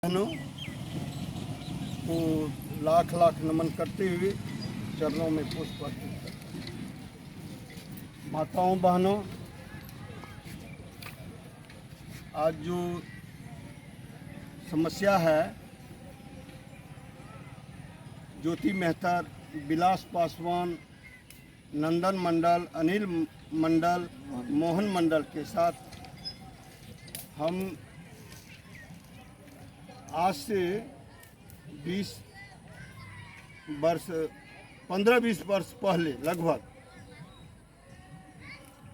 बहनों को लाख लाख नमन करते हुए चरणों में पुष्प अर्पित करते हैं। माताओं बहनों, आज जो समस्या है, ज्योति मेहता, विलास पासवान, नंदन मंडल, अनिल मंडल, मोहन मंडल के साथ हम आज से 15-20 वर्ष पहले लगभग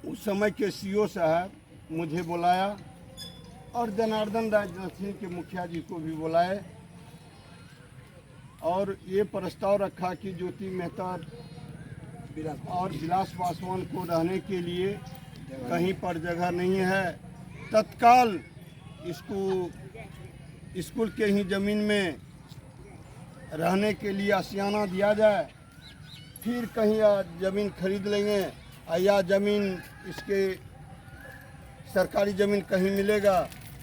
उस समय के सीओ साहब मुझे बुलाया और जनार्दन राजनाथ के मुखिया जी को भी बुलाए और ये प्रस्ताव रखा कि ज्योति मेहता और विलास पासवान को रहने के लिए कहीं पर जगह नहीं है, तत्काल इसको स्कूल के ही ज़मीन में रहने के लिए आशियाना दिया जाए, फिर कहीं ज़मीन खरीद लेंगे या ज़मीन इसके सरकारी ज़मीन कहीं मिलेगा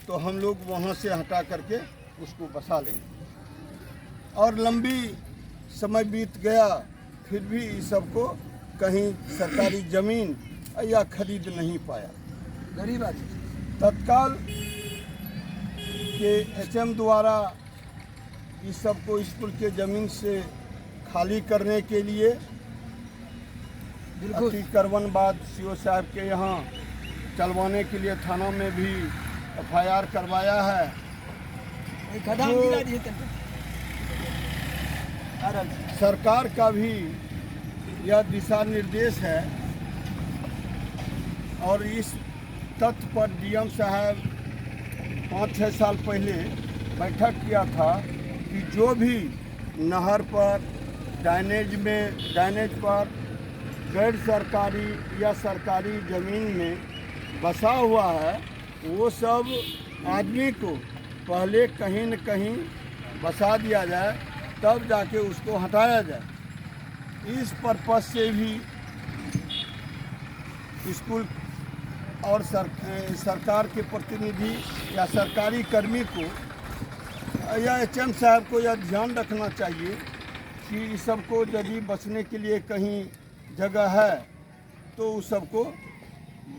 तो हम लोग वहाँ से हटा करके उसको बसा लेंगे। और लंबी समय बीत गया, फिर भी इस सबको कहीं सरकारी ज़मीन या खरीद नहीं पाया। गरीब आदमी तत्काल के एचएम द्वारा इस सबको स्कूल के ज़मीन से खाली करने के लिए अतिक्रमण बाद सीओ साहब के यहाँ चलवाने के लिए थाना में भी एफआईआर करवाया है। सरकार का भी यह दिशा निर्देश है और इस तथ्य पर डीएम साहब 5-6 साल पहले बैठक किया था कि जो भी नहर पर ड्राइनेज पर गैर सरकारी या सरकारी ज़मीन में बसा हुआ है, वो सब आदमी को पहले कहीं न कहीं बसा दिया जाए, तब जाके उसको हटाया जाए। इस पर्पस से भी स्कूल और सरकार के प्रतिनिधि या सरकारी कर्मी को या एचएम साहब को यह ध्यान रखना चाहिए कि इस सबको यदि बसने के लिए कहीं जगह है तो उस सबको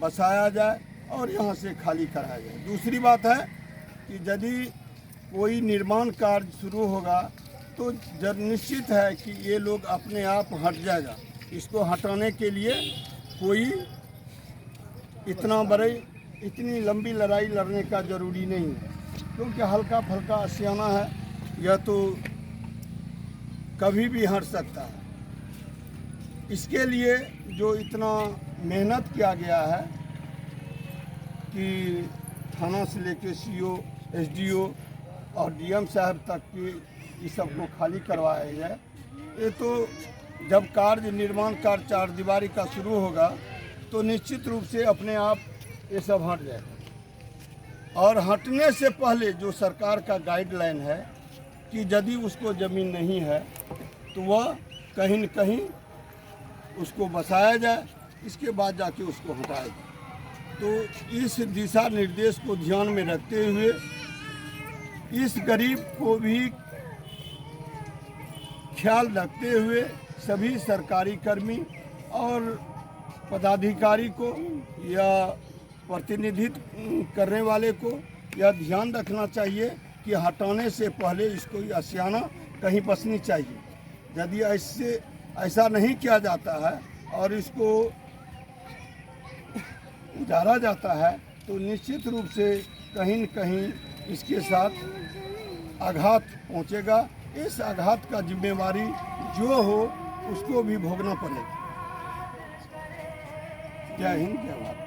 बसाया जाए और यहाँ से खाली कराया जाए। दूसरी बात है कि यदि कोई निर्माण कार्य शुरू होगा तो निश्चित है कि ये लोग अपने आप हट जाएगा। इसको हटाने के लिए कोई इतनी लंबी लड़ाई लड़ने का ज़रूरी नहीं है, क्योंकि हल्का फल्का आशियाना है, यह तो कभी भी हट सकता है। इसके लिए जो इतना मेहनत किया गया है कि थाना से लेके सीओ, एसडीओ और डीएम साहब तक की इस सबको खाली करवाया जाए, ये तो जब निर्माण कार्य 4 दीवारी का शुरू होगा तो निश्चित रूप से अपने आप ये सब हट जाएगा। और हटने से पहले जो सरकार का गाइडलाइन है कि यदि उसको ज़मीन नहीं है तो वह कहीं न कहीं उसको बसाया जाए, इसके बाद जाके उसको हटाया जाए। तो इस दिशा निर्देश को ध्यान में रखते हुए इस गरीब को भी ख्याल रखते हुए सभी सरकारी कर्मी और पदाधिकारी को या प्रतिनिधित्व करने वाले को यह ध्यान रखना चाहिए कि हटाने से पहले इसको आशियाना कहीं बसनी चाहिए। यदि ऐसा नहीं किया जाता है और इसको उजाड़ा जाता है तो निश्चित रूप से कहीं न कहीं इसके साथ आघात पहुंचेगा। इस आघात का जिम्मेवारी जो हो उसको भी भोगना पड़ेगा। जय हिंद, जय भारत।